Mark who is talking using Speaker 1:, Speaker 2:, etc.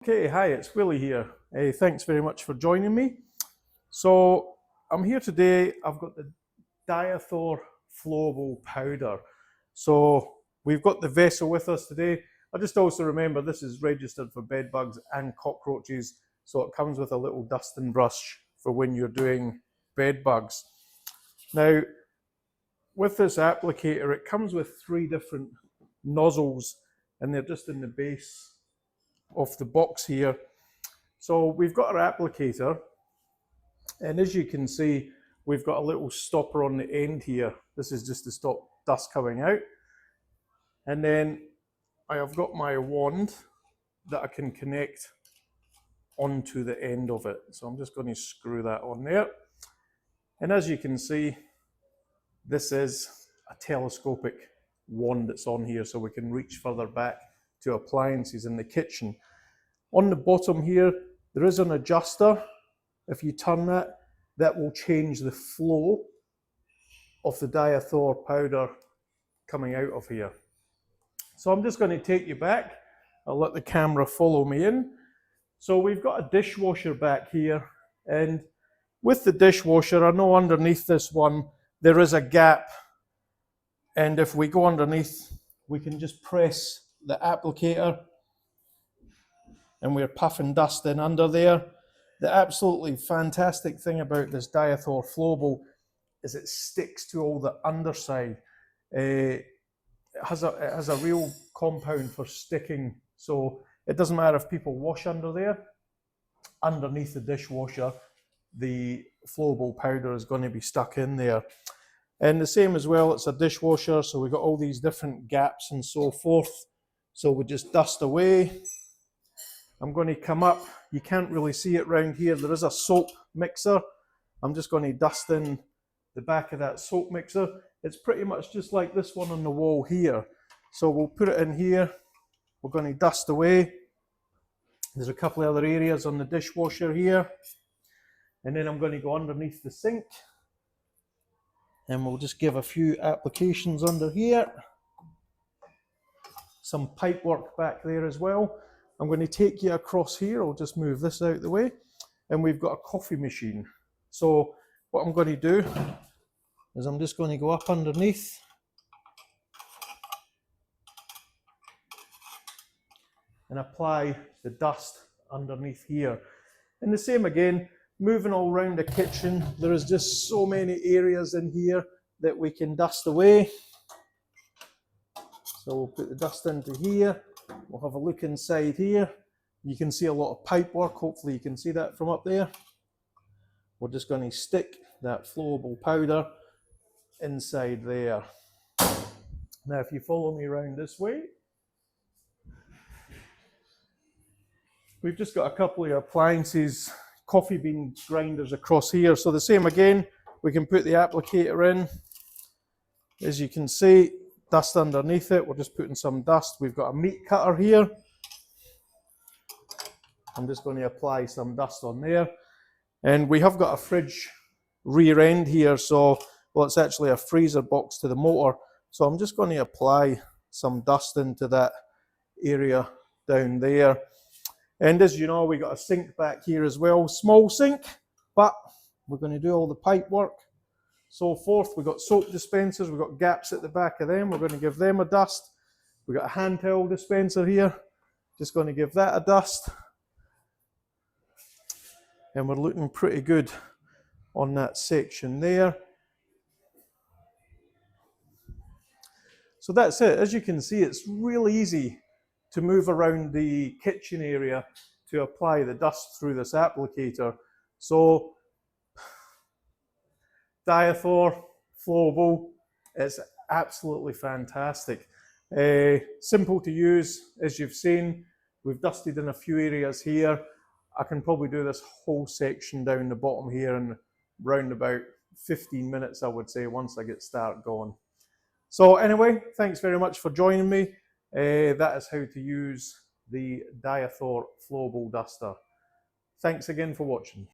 Speaker 1: Okay, hi, it's Willie here. Thanks very much for joining me. So I'm here today. I've got the Diathor Flowable powder. So we've got the vessel with us today. I just also remember this is registered for bed bugs and cockroaches. So it comes with a little dusting brush for when you're doing bed bugs. Now, with this applicator, it comes with 3 different nozzles and they're just in the base of the box here. So we've got our applicator, and as you can see, we've got a little stopper on the end here. This is just to stop dust coming out. And then I have got my wand that I can connect onto the end of it. So I'm just going to screw that on there. And as you can see, this is a telescopic wand that's on here, so we can reach further back to appliances in the kitchen. On the bottom here, there is an adjuster. If you turn that, that will change the flow of the Diathor powder coming out of here. So I'm just going to take you back. I'll let the camera follow me in. So we've got a dishwasher back here, and with the dishwasher, I know underneath this one, there is a gap. And if we go underneath, we can just press the applicator and we're puffing dust in under there. The absolutely fantastic thing about this Diathor Flowable is it sticks to all the underside. It has a real compound for sticking, so it doesn't matter if people wash under there. Underneath the dishwasher, the flowable powder is going to be stuck in there. And the same as well, it's a dishwasher, so we've got all these different gaps and so forth. So we just dust away. I'm going to come up, you can't really see it round here, there is a soap mixer. I'm just going to dust in the back of that soap mixer. It's pretty much just like this one on the wall here. So we'll put it in here, we're going to dust away. There's a couple of other areas on the dishwasher here. And then I'm going to go underneath the sink. And we'll just give a few applications under here. Some pipe work back there as well. I'm going to take you across here. I'll just move this out of the way. And we've got a coffee machine. So what I'm going to do is I'm just going to go up underneath. And apply the dust underneath here. And the same again, moving all around the kitchen. There is just so many areas in here that we can dust away. So we'll put the dust into here. We'll have a look inside here. You can see a lot of pipe work. Hopefully you can see that from up there. We're just going to stick that flowable powder inside there. Now if you follow me around this way, we've just got a couple of appliances, coffee bean grinders across here. So the same again, we can put the applicator in. As you can see, dust underneath it. We're just putting some dust. We've got a meat cutter here. I'm just going to apply some dust on there. And we have got a fridge rear end here. So, well, it's actually a freezer box to the motor. So I'm just going to apply some dust into that area down there. And as you know, we got a sink back here as well. Small sink, but we're going to do all the pipe work. So forth, we've got soap dispensers, we've got gaps at the back of them, we're going to give them a dust. We've got a hand towel dispenser here, just going to give that a dust. And we're looking pretty good on that section there. So that's it. As you can see, it's really easy to move around the kitchen area to apply the dust through this applicator. So Diathor Flowable is absolutely fantastic. Simple to use, as you've seen. We've dusted in a few areas here. I can probably do this whole section down the bottom here in round about 15 minutes, I would say, once I get started going. So anyway, thanks very much for joining me. That is how to use the Diathor Flowable duster. Thanks again for watching.